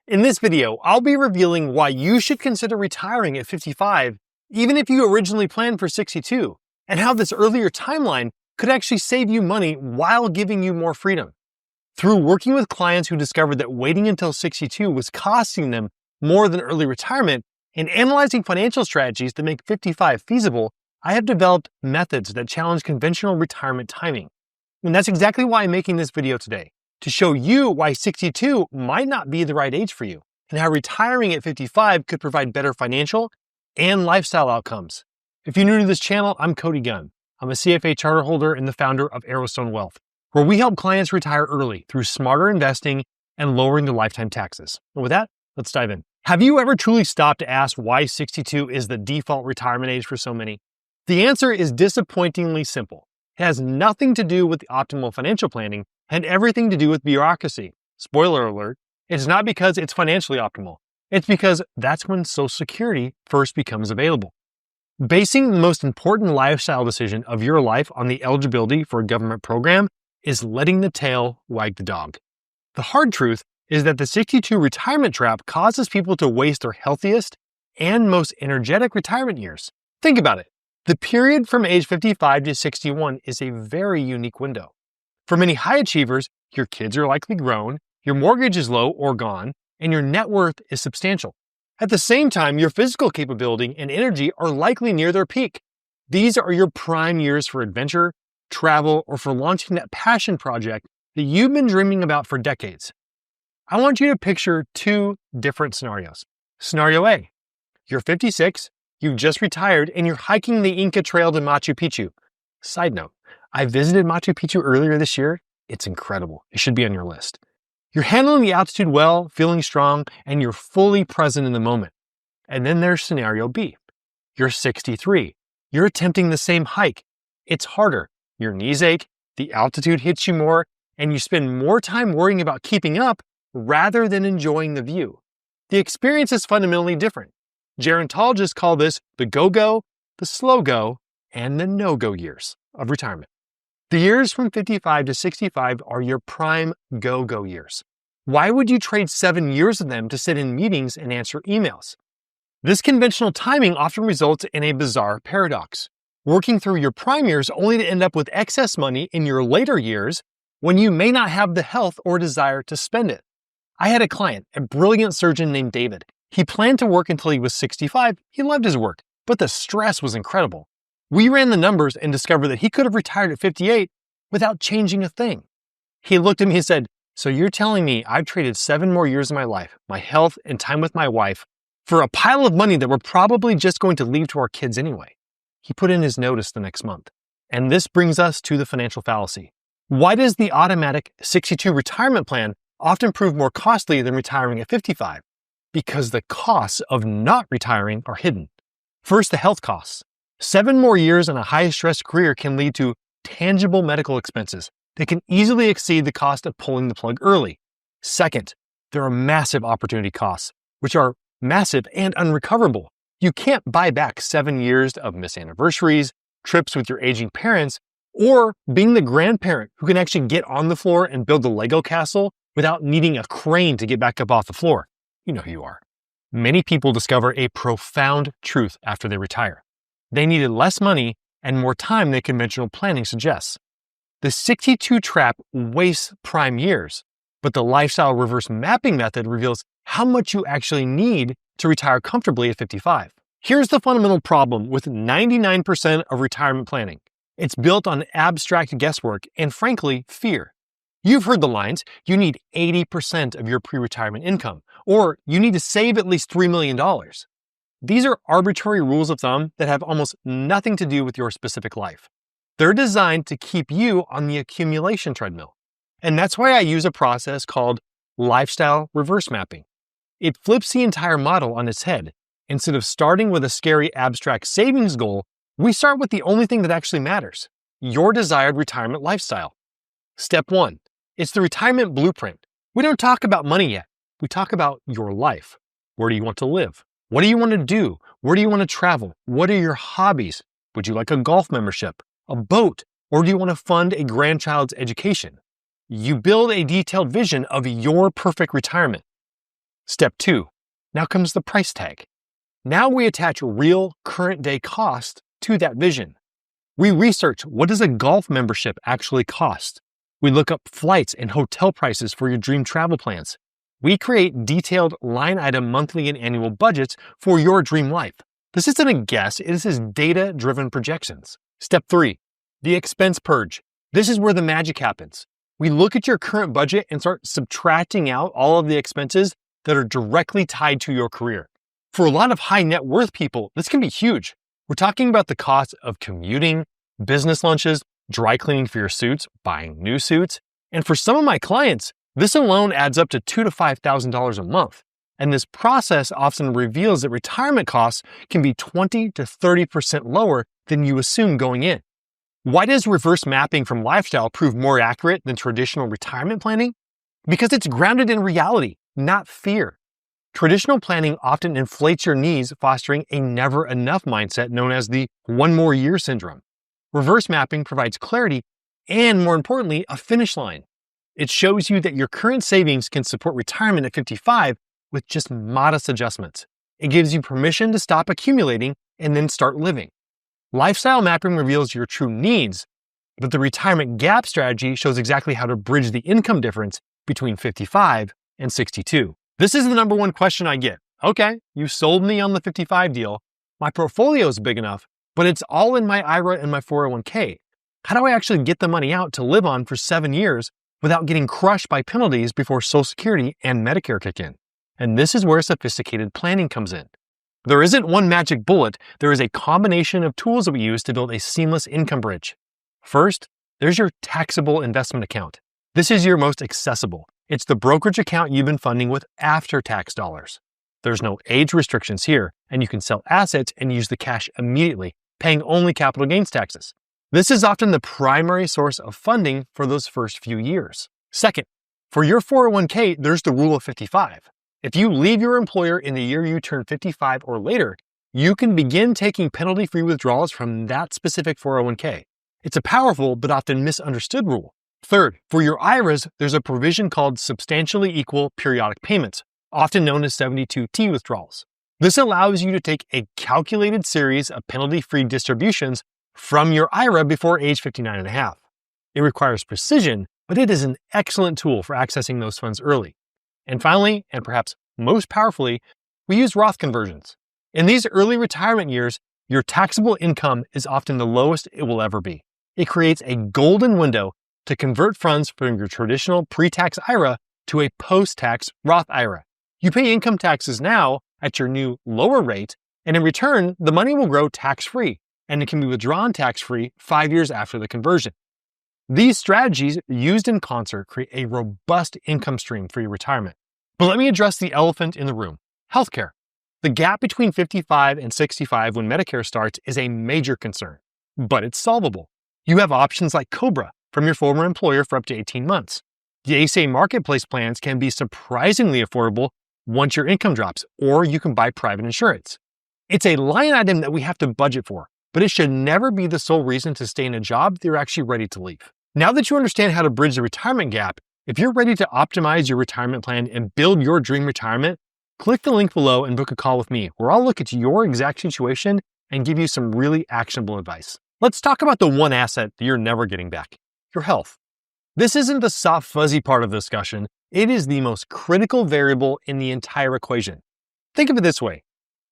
In this video, I'll be revealing why you should consider retiring at 55, even if you originally planned for 62, and how this earlier timeline could actually save you money while giving you more freedom. Through working with clients who discovered that waiting until 62 was costing them more than early retirement, and analyzing financial strategies to make 55 feasible, I have developed methods that challenge conventional retirement timing. And that's exactly why I'm making this video today, to show you why 62 might not be the right age for you, and how retiring at 55 could provide better financial and lifestyle outcomes. If you're new to this channel, I'm Cody Gunn. I'm a CFA charter holder and the founder of Arrowstone Wealth, where we help clients retire early through smarter investing and lowering their lifetime taxes. And with that, let's dive in. Have you ever truly stopped to ask why 62 is the default retirement age for so many? The answer is disappointingly simple. It has nothing to do with the optimal financial planning and everything to do with bureaucracy. Spoiler alert, it's not because it's financially optimal. It's because that's when Social Security first becomes available. Basing the most important lifestyle decision of your life on the eligibility for a government program is letting the tail wag the dog. The hard truth is that the 62 retirement trap causes people to waste their healthiest and most energetic retirement years. Think about it. The period from age 55 to 61 is a very unique window. For many high achievers, your kids are likely grown, your mortgage is low or gone, and your net worth is substantial. At the same time, your physical capability and energy are likely near their peak. These are your prime years for adventure, travel, or for launching that passion project that you've been dreaming about for decades. I want you to picture two different scenarios. Scenario A, you're 56, you've just retired, and you're hiking the Inca Trail to Machu Picchu. Side note, I visited Machu Picchu earlier this year. It's incredible. It should be on your list. You're handling the altitude well, feeling strong, and you're fully present in the moment. And then there's scenario B. You're 63. You're attempting the same hike. It's harder. Your knees ache, the altitude hits you more, and you spend more time worrying about keeping up rather than enjoying the view. The experience is fundamentally different. Gerontologists call this the go-go, the slow-go, and the no-go years of retirement. The years from 55 to 65 are your prime go-go years. Why would you trade 7 years of them to sit in meetings and answer emails? This conventional timing often results in a bizarre paradox. Working through your prime years only to end up with excess money in your later years when you may not have the health or desire to spend it. I had a client, a brilliant surgeon named David. He planned to work until he was 65. He loved his work, but the stress was incredible. We ran the numbers and discovered that he could have retired at 58 without changing a thing. He looked at me and said, "So you're telling me I've traded 7 more years of my life, my health and time with my wife, for a pile of money that we're probably just going to leave to our kids anyway?" He put in his notice the next month. And this brings us to the financial fallacy. Why does the automatic 62 retirement plan often prove more costly than retiring at 55? Because the costs of not retiring are hidden. First, the health costs. 7 more years in a high-stress career can lead to tangible medical expenses that can easily exceed the cost of pulling the plug early. Second, there are massive opportunity costs, which are massive and unrecoverable. You can't buy back 7 years of missed anniversaries, trips with your aging parents, or being the grandparent who can actually get on the floor and build a Lego castle without needing a crane to get back up off the floor. You know who you are. Many people discover a profound truth after they retire. They needed less money and more time than conventional planning suggests. The 62 trap wastes prime years, but the lifestyle reverse mapping method reveals how much you actually need to retire comfortably at 55. Here's the fundamental problem with 99% of retirement planning. It's built on abstract guesswork and, frankly, fear. You've heard the lines, you need 80% of your pre-retirement income, or you need to save at least $3 million. These are arbitrary rules of thumb that have almost nothing to do with your specific life. They're designed to keep you on the accumulation treadmill. And that's why I use a process called lifestyle reverse mapping. It flips the entire model on its head. Instead of starting with a scary abstract savings goal, we start with the only thing that actually matters, your desired retirement lifestyle. Step 1, it's the retirement blueprint. We don't talk about money yet. We talk about your life. Where do you want to live? What do you want to do? Where do you want to travel? What are your hobbies? Would you like a golf membership, a boat, or do you want to fund a grandchild's education? You build a detailed vision of your perfect retirement. Step 2. Now comes the price tag. Now we attach real current day cost to that vision. We research, what does a golf membership actually cost? We look up flights and hotel prices for your dream travel plans. We create detailed line item monthly and annual budgets for your dream life. This isn't a guess, this is data-driven projections. Step 3, the expense purge. This is where the magic happens. We look at your current budget and start subtracting out all of the expenses that are directly tied to your career. For a lot of high net worth people, this can be huge. We're talking about the cost of commuting, business lunches, dry cleaning for your suits, buying new suits. And for some of my clients, this alone adds up to $2,000 to $5,000 a month. And this process often reveals that retirement costs can be 20 to 30% lower than you assume going in. Why does reverse mapping from lifestyle prove more accurate than traditional retirement planning? Because it's grounded in reality, not fear. Traditional planning often inflates your needs, fostering a never enough mindset known as the one more year syndrome. Reverse mapping provides clarity and, more importantly, a finish line. It shows you that your current savings can support retirement at 55 with just modest adjustments. It gives you permission to stop accumulating and then start living. Lifestyle mapping reveals your true needs, but the retirement gap strategy shows exactly how to bridge the income difference between 55 and 62. This is the number one question I get. Okay, you sold me on the 55 deal. My portfolio is big enough, but it's all in my IRA and my 401k. How do I actually get the money out to live on for 7 years without getting crushed by penalties before Social Security and Medicare kick in? And this is where sophisticated planning comes in. There isn't one magic bullet. There is a combination of tools that we use to build a seamless income bridge. First, there's your taxable investment account. This is your most accessible. It's the brokerage account you've been funding with after-tax dollars. There's no age restrictions here, and you can sell assets and use the cash immediately, paying only capital gains taxes. This is often the primary source of funding for those first few years. Second, for your 401k, there's the rule of 55. If you leave your employer in the year you turn 55 or later, you can begin taking penalty-free withdrawals from that specific 401k. It's a powerful but often misunderstood rule. Third, for your IRAs, there's a provision called substantially equal periodic payments, often known as 72T withdrawals. This allows you to take a calculated series of penalty-free distributions from your IRA before age 59 and a half. It requires precision, but it is an excellent tool for accessing those funds early. And finally, and perhaps most powerfully, we use Roth conversions. In these early retirement years, your taxable income is often the lowest it will ever be. It creates a golden window to convert funds from your traditional pre-tax IRA to a post-tax Roth IRA. You pay income taxes now at your new lower rate, and in return, the money will grow tax-free, and it can be withdrawn tax-free 5 years after the conversion. These strategies, used in concert, create a robust income stream for your retirement. But let me address the elephant in the room: healthcare. The gap between 55 and 65 when Medicare starts is a major concern, but it's solvable. You have options like COBRA from your former employer for up to 18 months. The ACA Marketplace plans can be surprisingly affordable once your income drops, or you can buy private insurance. It's a line item that we have to budget for, but it should never be the sole reason to stay in a job that you're actually ready to leave. Now that you understand how to bridge the retirement gap, if you're ready to optimize your retirement plan and build your dream retirement, click the link below and book a call with me, where I'll look at your exact situation and give you some really actionable advice. Let's talk about the one asset that you're never getting back: your health. This isn't the soft, fuzzy part of the discussion. It is the most critical variable in the entire equation. Think of it this way: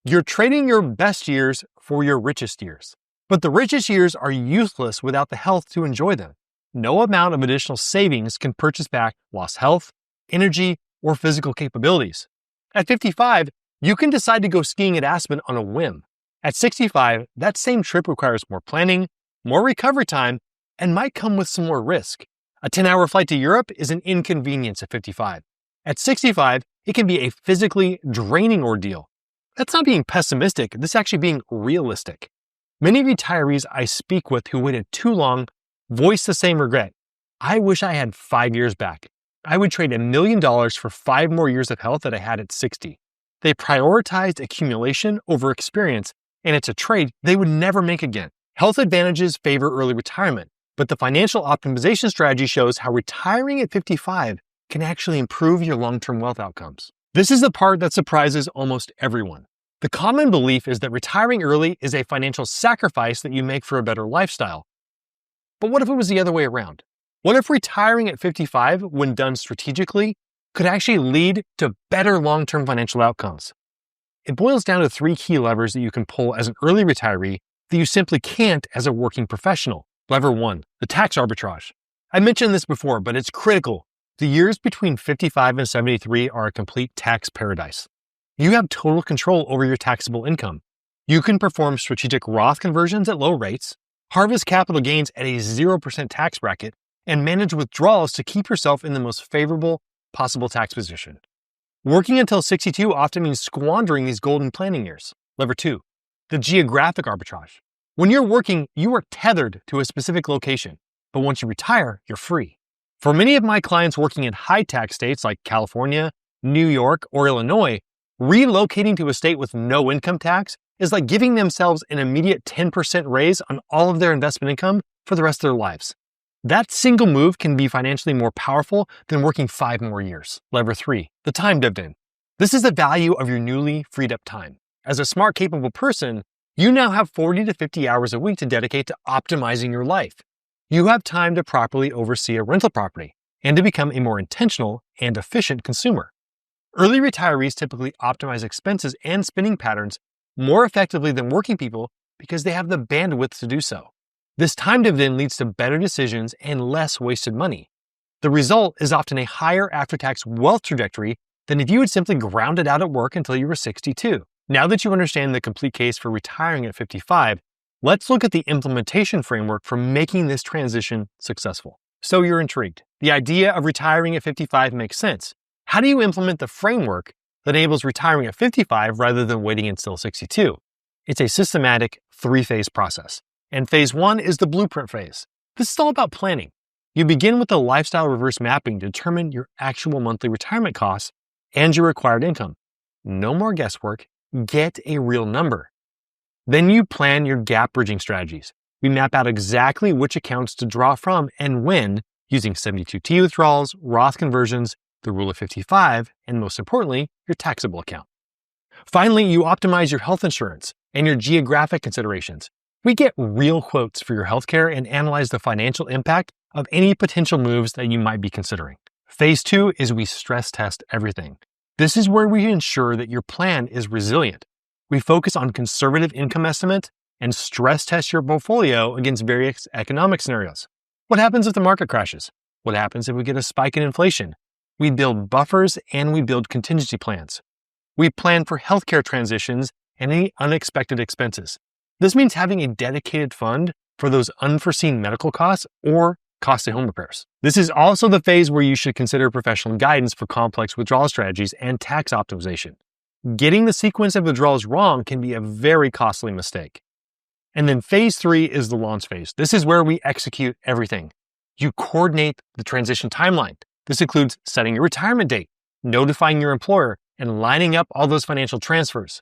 you're trading your best years for your richest years. But the richest years are useless without the health to enjoy them. No amount of additional savings can purchase back lost health, energy, or physical capabilities. At 55, you can decide to go skiing at Aspen on a whim. At 65, that same trip requires more planning, more recovery time, and might come with some more risk. A 10-hour flight to Europe is an inconvenience at 55. At 65, it can be a physically draining ordeal. That's not being pessimistic, this is actually being realistic. Many retirees I speak with who waited too long voice the same regret. I wish I had 5 years back. I would trade $1 million for 5 more years of health that I had at 60. They prioritized accumulation over experience, and it's a trade they would never make again. Health advantages favor early retirement, but the financial optimization strategy shows how retiring at 55 can actually improve your long-term wealth outcomes. This is the part that surprises almost everyone. The common belief is that retiring early is a financial sacrifice that you make for a better lifestyle. But what if it was the other way around? What if retiring at 55, when done strategically, could actually lead to better long-term financial outcomes? It boils down to 3 key levers that you can pull as an early retiree that you simply can't as a working professional. Lever 1, the tax arbitrage. I mentioned this before, but it's critical. The years between 55 and 73 are a complete tax paradise. You have total control over your taxable income. You can perform strategic Roth conversions at low rates, harvest capital gains at a 0% tax bracket, and manage withdrawals to keep yourself in the most favorable possible tax position. Working until 62 often means squandering these golden planning years. Lever 2, the geographic arbitrage. When you're working, you are tethered to a specific location, but once you retire, you're free. For many of my clients working in high tax states like California, New York, or Illinois, relocating to a state with no income tax is like giving themselves an immediate 10% raise on all of their investment income for the rest of their lives. That single move can be financially more powerful than working 5 more years. Lever 3, the time dividend. This is the value of your newly freed up time. As a smart, capable person, you now have 40 to 50 hours a week to dedicate to optimizing your life. You have time to properly oversee a rental property and to become a more intentional and efficient consumer. Early retirees typically optimize expenses and spending patterns more effectively than working people because they have the bandwidth to do so. This time dividend leads to better decisions and less wasted money. The result is often a higher after-tax wealth trajectory than if you had simply ground it out at work until you were 62. Now that you understand the complete case for retiring at 55, let's look at the implementation framework for making this transition successful. So you're intrigued. The idea of retiring at 55 makes sense. How do you implement the framework that enables retiring at 55 rather than waiting until 62? It's a systematic 3-phase process. And phase 1 is the blueprint phase. This is all about planning. You begin with the lifestyle reverse mapping to determine your actual monthly retirement costs and your required income. No more guesswork, get a real number. Then you plan your gap bridging strategies. We map out exactly which accounts to draw from and when, using 72T withdrawals, Roth conversions, the rule of 55, and most importantly, your taxable account. Finally, you optimize your health insurance and your geographic considerations. We get real quotes for your healthcare and analyze the financial impact of any potential moves that you might be considering. Phase 2 is we stress test everything. This is where we ensure that your plan is resilient. We focus on conservative income estimate and stress test your portfolio against various economic scenarios. What happens if the market crashes? What happens if we get a spike in inflation? We build buffers and we build contingency plans. We plan for healthcare transitions and any unexpected expenses. This means having a dedicated fund for those unforeseen medical costs or costly home repairs. This is also the phase where you should consider professional guidance for complex withdrawal strategies and tax optimization. Getting the sequence of withdrawals wrong can be a very costly mistake. And then phase 3 is the launch phase. This is where we execute everything. You coordinate the transition timeline. This includes setting your retirement date, notifying your employer, and lining up all those financial transfers.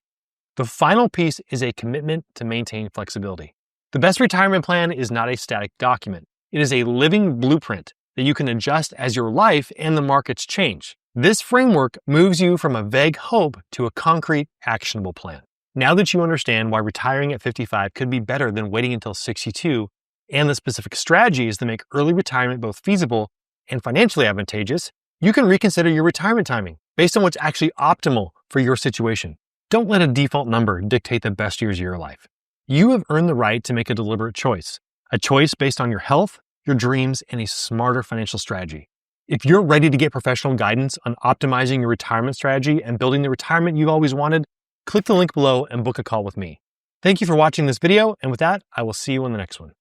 The final piece is a commitment to maintain flexibility. The best retirement plan is not a static document. It is a living blueprint that you can adjust as your life and the markets change. This framework moves you from a vague hope to a concrete, actionable plan. Now that you understand why retiring at 55 could be better than waiting until 62 and the specific strategies that make early retirement both feasible and financially advantageous, you can reconsider your retirement timing based on what's actually optimal for your situation. Don't let a default number dictate the best years of your life. You have earned the right to make a deliberate choice, a choice based on your health, your dreams, and a smarter financial strategy. If you're ready to get professional guidance on optimizing your retirement strategy and building the retirement you've always wanted, click the link below and book a call with me. Thank you for watching this video, and with that, I will see you in the next one.